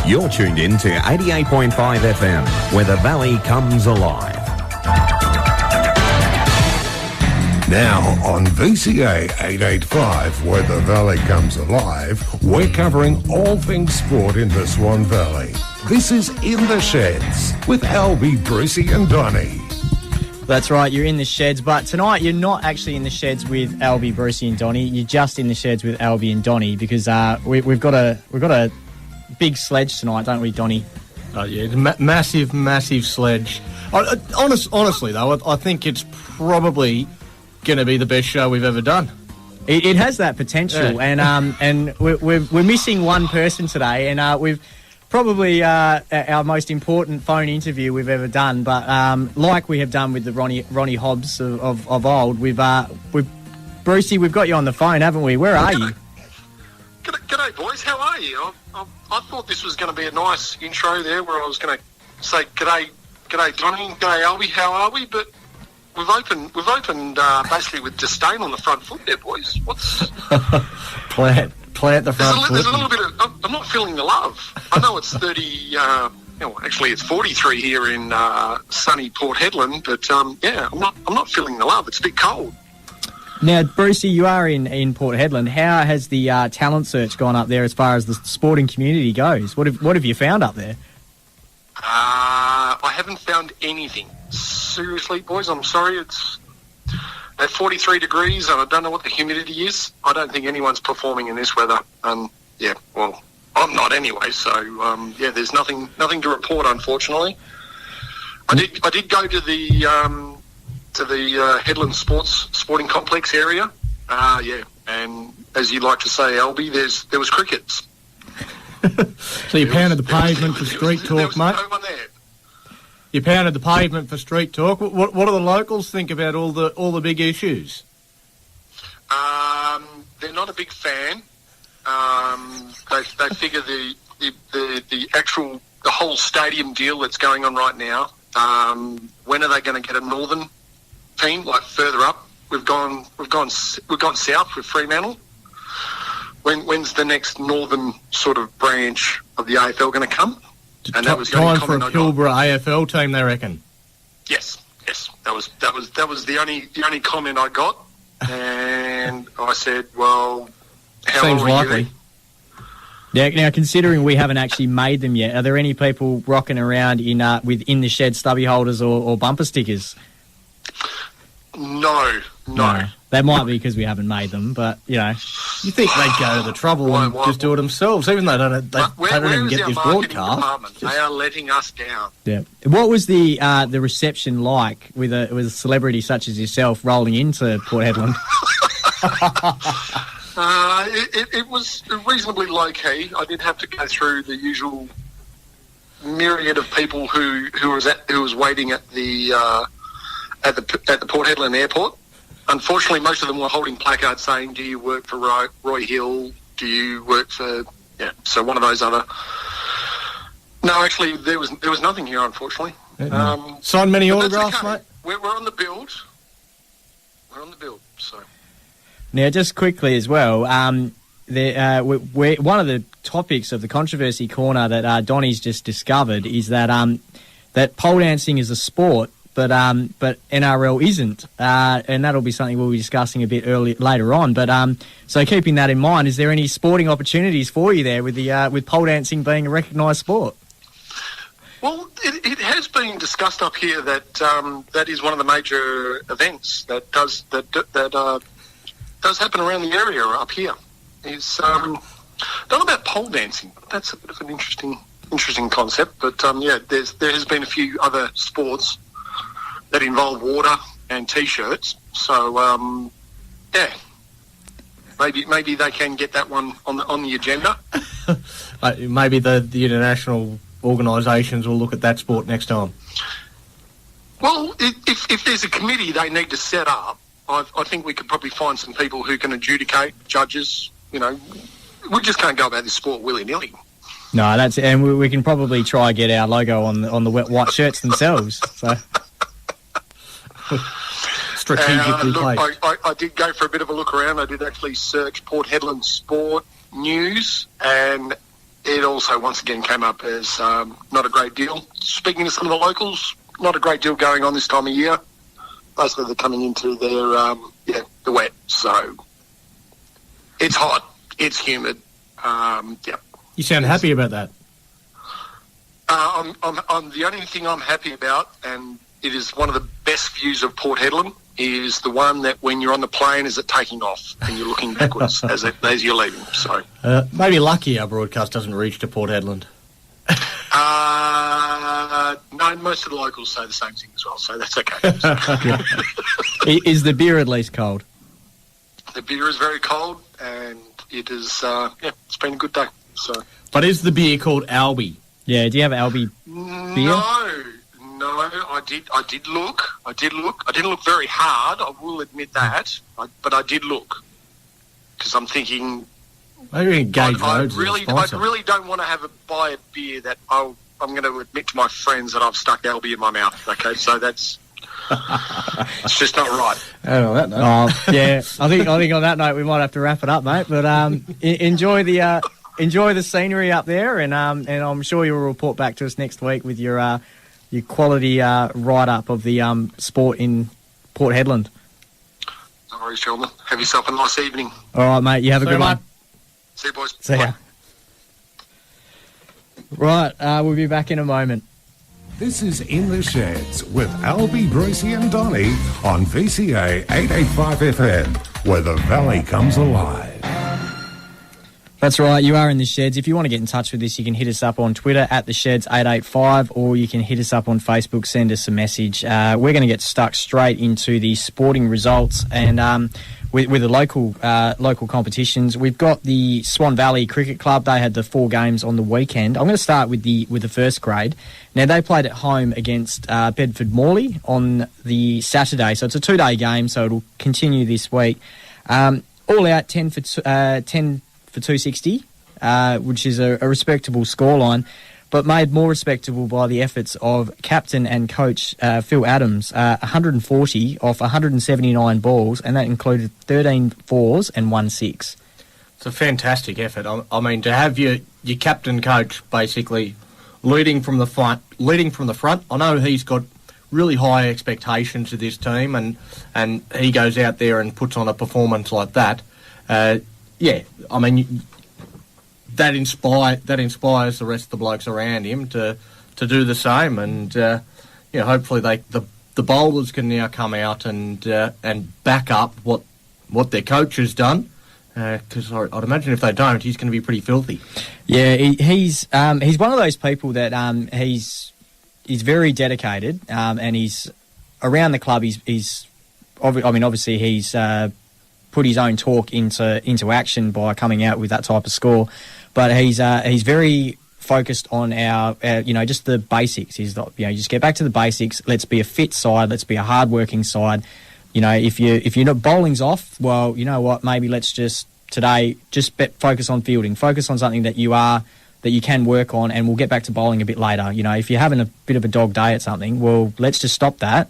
You're tuned in to 88.5 FM, where the Valley comes alive. Now on VCA 885, where the Valley comes alive, we're covering all things sport in the Swan Valley. This is In the Sheds with Albie, Brucey and Donnie. That's right, you're in the sheds, but tonight you're not actually in the sheds with Albie, Brucey and Donnie. You're just in the sheds with Albie and Donnie because we've got a big sledge tonight, don't we, Donnie? Oh yeah, massive sledge. Honestly though, I think it's probably going to be the best show we've ever done. It has that potential, yeah. and we're missing one person today, and we've probably our most important phone interview we've ever done. But like we have done with the Ronnie Hobbs of old, we've Brucey, we've got you on the phone, haven't we? Where are you? G'day, boys. How are you? I thought this was going to be a nice intro there, where I was going to say g'day, Donnie, g'day, Albie. How are we? But We've opened basically with disdain on the front foot there, boys. What's plant the front foot? There's a little bit of. I'm not feeling the love. I know it's 30. Actually, it's 43 here in sunny Port Hedland, but I'm not feeling the love. It's a bit cold. Now, Brucey, you are in Port Hedland. How has the talent search gone up there as far as the sporting community goes? What have you found up there? I haven't found anything. Seriously, boys, I'm sorry. It's at 43 degrees, and I don't know what the humidity is. I don't think anyone's performing in this weather. I'm not anyway. So, there's nothing to report, unfortunately. I did go to the Headland Sporting Complex area. And as you like to say, Albie, there was crickets. So you pounded the pavement for street talk, there was mate? No one there. You pounded the pavement for street talk. What do the locals think about all the big issues? They're not a big fan. They figure the whole stadium deal that's going on right now. When are they going to get a northern team, like further up? We've gone south with Fremantle. When's the next northern sort of branch of the AFL going to come? And that was the only time for a Pilbara AFL team, they reckon. Yes. That was the only comment I got, and I said, "Well, how seems are likely." You? Now, considering we haven't actually made them yet, are there any people rocking around within the shed stubby holders or bumper stickers? No. They might be because we haven't made them, but, you know. You think they'd go to the trouble and just do it themselves, even though they don't even get this broadcast. They are letting us down. Yeah. What was the reception like with a celebrity such as yourself rolling into Port Hedland? It was reasonably low-key. I did have to go through the usual myriad of people who was waiting at the Port Hedland airport. Unfortunately, most of them were holding placards saying, "Do you work for Roy Hill? Do you work for..." Yeah, so one of those other... No, actually, there was nothing here, unfortunately. Signed many autographs, okay. mate? We're on the build. So... Now, just quickly as well, one of the topics of the Controversy Corner that Donnie's just discovered is that that pole dancing is a sport, but NRL isn't, and that'll be something we'll be discussing a bit later on. But so keeping that in mind, is there any sporting opportunities for you there with pole dancing being a recognised sport? Well, it has been discussed up here that that is one of the major events that does happen around the area up here. Is not about pole dancing. That's a bit of an interesting concept. But there has been a few other sports that involve water and t-shirts. So maybe they can get that one on the agenda. Maybe the international organisations will look at that sport next time. Well, if there's a committee they need to set up, I think we could probably find some people who can adjudicate, judges. You know, we just can't go about this sport willy-nilly. No, and we can probably try and get our logo on the wet white shirts themselves. So strategically placed. I did go for a bit of a look around. I did actually search Port Hedland Sport News, and it also once again came up as not a great deal. Speaking to some of the locals, not a great deal going on this time of year. Basically, they're coming into their the wet, so it's hot, it's humid. You sound happy about that. I'm the only thing I'm happy about, and it is one of the best views of Port Hedland, is the one that when you're on the plane is it taking off and you're looking backwards as you're leaving. So maybe lucky our broadcast doesn't reach to Port Hedland. No, most of the locals say the same thing as well, so that's okay. Is the beer at least cold? The beer is very cold, and it is. It's been a good day. So, but is the beer called Albie? Yeah. Do you have Albie beer? No. I did look. I didn't look very hard. I will admit that. But I did look because I'm thinking. Maybe engage I really don't want to buy a beer that I'm going to admit to my friends that I've stuck Albie in my mouth. Okay, so that's it's just not right. Oh, that note. Yeah. I think on that note we might have to wrap it up, mate. But enjoy the scenery up there, and I'm sure you'll report back to us next week with your quality write up of the sport in Port Hedland. No worries, gentlemen. Have yourself a nice evening. All right, mate. You have a good one. See you, boys. See ya. Right, we'll be back in a moment. This is In the Sheds with Albie, Brucey and Donny on VCA 885 FM, where the valley comes alive. That's right, you are in the Sheds. If you want to get in touch with us, you can hit us up on Twitter at the Sheds885, or you can hit us up on Facebook, send us a message. We're going to get stuck straight into the sporting results, and with the local competitions, we've got the Swan Valley Cricket Club. They had the 4 games on the weekend. I'm going to start with the first grade. Now, they played at home against Bedford Morley on the Saturday, so it's a 2-day game, so it'll continue this week. All out 10 for 260, which is a respectable scoreline, but made more respectable by the efforts of captain and coach Phil Adams, 140 off 179 balls, and that included 13 fours and 1 6. It's a fantastic effort. I mean, to have your captain coach basically leading from the front. I know he's got really high expectations of this team, and he goes out there and puts on a performance like that. I mean, that inspires the rest of the blokes around him to do the same, and hopefully the bowlers can now come out and back up what their coach has done, because I'd imagine if they don't, he's going to be pretty filthy. Yeah, he's one of those people that he's very dedicated, and he's around the club. Obviously he's put his own talk into action by coming out with that type of score, but he's very focused on our just the basics. He's just get back to the basics. Let's be a fit side. Let's be a hard-working side. If you're not bowling's off, well, you know what? Maybe let's just focus on fielding. Focus on something that you can work on, and we'll get back to bowling a bit later. If you're having a bit of a dog day at something, well, let's just stop that.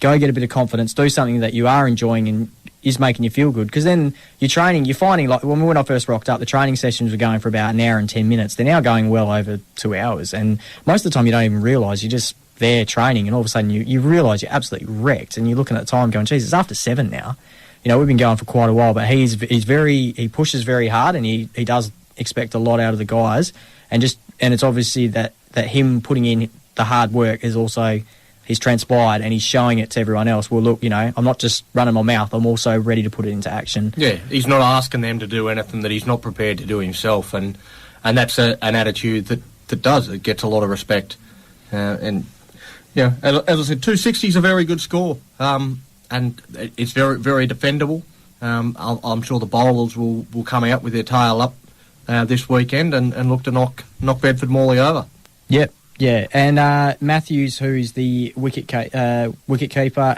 Go get a bit of confidence. Do something that you are enjoying and is making you feel good, because then you're finding, like when I first rocked up, the training sessions were going for about an hour and 10 minutes. They're now going well over 2 hours, and most of the time you don't even realise you're just there training, and all of a sudden you realise you're absolutely wrecked, and you're looking at the time going, geez, it's after 7 now. We've been going for quite a while, but he pushes very hard, and he does expect a lot out of the guys, and it's obviously that him putting in the hard work is also, he's transpired, and he's showing it to everyone else. Well, look, I'm not just running my mouth. I'm also ready to put it into action. Yeah, he's not asking them to do anything that he's not prepared to do himself, and that's an attitude that gets a lot of respect. As I said, 260 is a very good score, and it's very, very defendable. I'm sure the bowlers will come out with their tail up this weekend and look to knock Bedford Morley over. Yep. Yeah, and Matthews, who's the wicket keeper,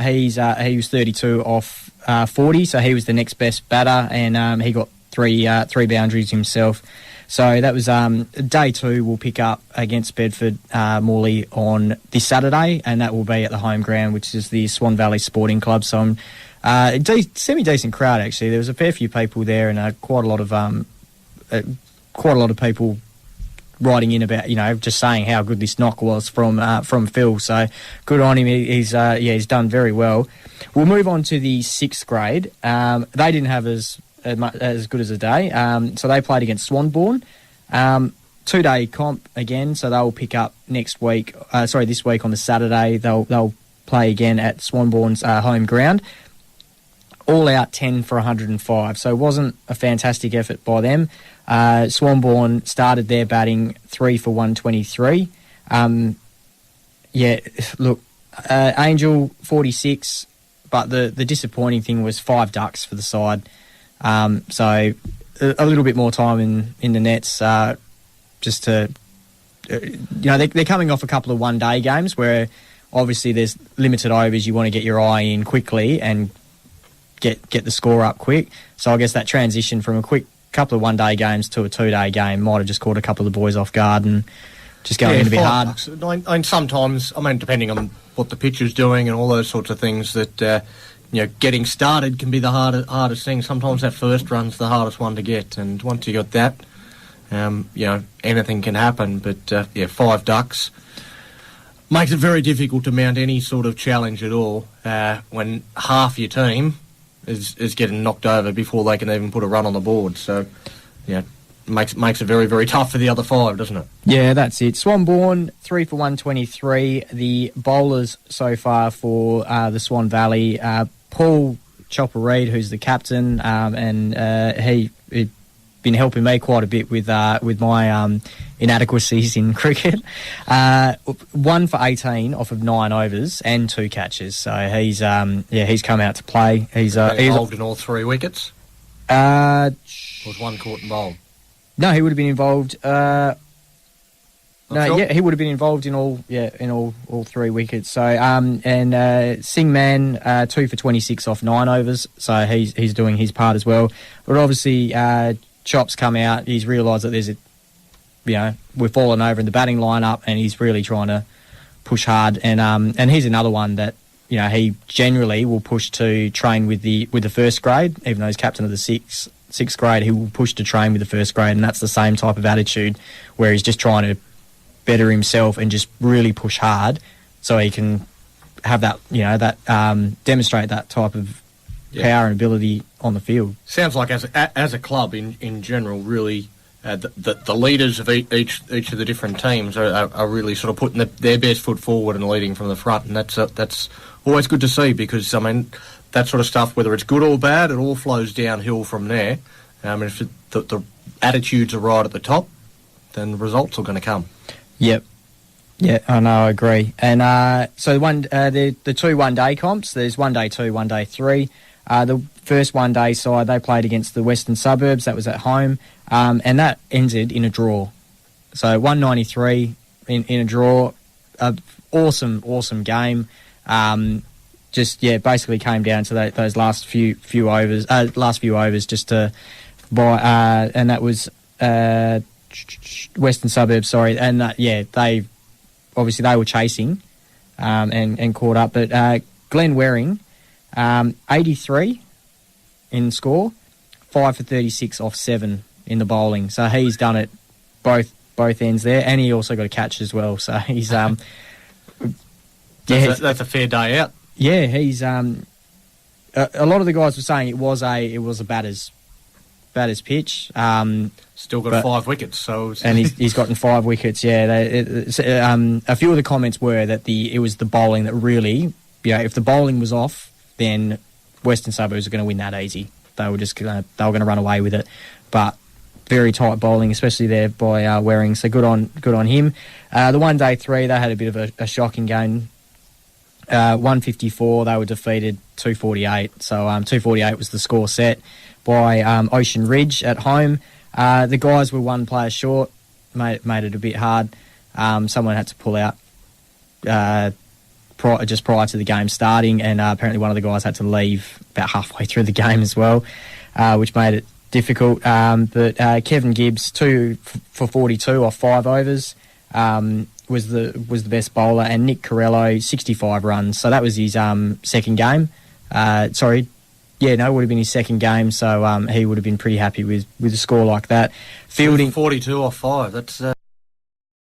he was 32 off 40, so he was the next best batter, and he got three boundaries himself. So that was day 2. We'll pick up against Bedford Morley on this Saturday, and that will be at the home ground, which is the Swan Valley Sporting Club. So semi-decent crowd actually. There was a fair few people there, and quite a lot of people writing in about, just saying how good this knock was from Phil. So good on him. He's done very well. We'll move on to the 6th grade. They didn't have as good as a day. So they played against Swanbourne. 2-day comp again, so they'll pick up this week on the Saturday. They'll play again at Swanbourne's home ground. All out 10 for 105, so it wasn't a fantastic effort by them. Swanbourne started their batting 3 for 123. Angel 46, but the disappointing thing was 5 ducks for the side. So a little bit more time in the nets, just to, they're coming off a couple of one-day games where obviously there's limited overs. You want to get your eye in quickly and get the score up quick. So I guess that transition from a quick couple of one-day games to a 2-day game might have just caught a couple of the boys off guard and just going in a bit hard. And sometimes, depending on what the pitch is doing and all those sorts of things, that getting started can be the hardest thing. Sometimes that first run's the hardest one to get, and once you got that, anything can happen. But 5 ducks makes it very difficult to mount any sort of challenge at all when half your team is getting knocked over before they can even put a run on the board. So, makes it very, very tough for the other 5, doesn't it? Yeah, that's it. Swanbourne, 3 for 123. The bowlers so far for the Swan Valley, Paul Chopper Reid, who's the captain, and he'd been helping me quite a bit with my inadequacies in cricket. 1 for 18 off of 9 overs and 2 catches. So he's come out to play. He's involved in all 3 wickets. Was 1 caught and bowled? No, he would have been involved. He would have been involved in all 3 wickets. So Singman 2 for 26 off 9 overs. So he's doing his part as well. But obviously, Chop's come out. He's realised that there's we're falling over in the batting lineup, and he's really trying to push hard. And he's another one that he generally will push to train with the first grade, even though he's captain of the sixth grade. He will push to train with the first grade, and that's the same type of attitude where he's just trying to better himself and just really push hard, so he can have that demonstrate that type of power and ability on the field. Sounds like as a club in general, really. The leaders of each of the different teams are really sort of putting their best foot forward and leading from the front, and that's always good to see, because that sort of stuff, whether it's good or bad, it all flows downhill from there. If the attitudes are right at the top, then the results are going to come. Yep. Yeah, I know, I agree. And so the 2 one-day comps, there's 1-day 2, 1-day 3. The first 1-day side, they played against the Western Suburbs. That was at home, and that ended in a draw. So 193 in a draw. Awesome game. Basically came down to those last few overs just to buy, and that was Western Suburbs. Sorry, and they were chasing and caught up, but Glenn Waring. 83 in score, 5 for 36 off 7 in the bowling. So he's done it both ends there, and he also got a catch as well. So he's that's a fair day out. Yeah, he's a lot of the guys were saying it was a batter's pitch. Still got 5 wickets, so and he's gotten 5 wickets. Yeah, a few of the comments were that it was the bowling that really, if the bowling was off, then Western Suburbs are going to win that easy. They were going to run away with it, but very tight bowling, especially there by Waring. So good on him. The 1-day 3, they had a bit of a shocking game. 154, they were defeated 248. So 248 was the score set by Ocean Ridge at home. The guys were 1 player short, made it a bit hard. Someone had to pull out just prior to the game starting, and apparently one of the guys had to leave about halfway through the game as well, which made it difficult. But Kevin Gibbs, 2 for 42 off 5 overs, was the best bowler, and Nick Corello, 65 runs. So that was his second game. It would have been his second game. So he would have been pretty happy with a score like that. Fielding 42 off 5. That's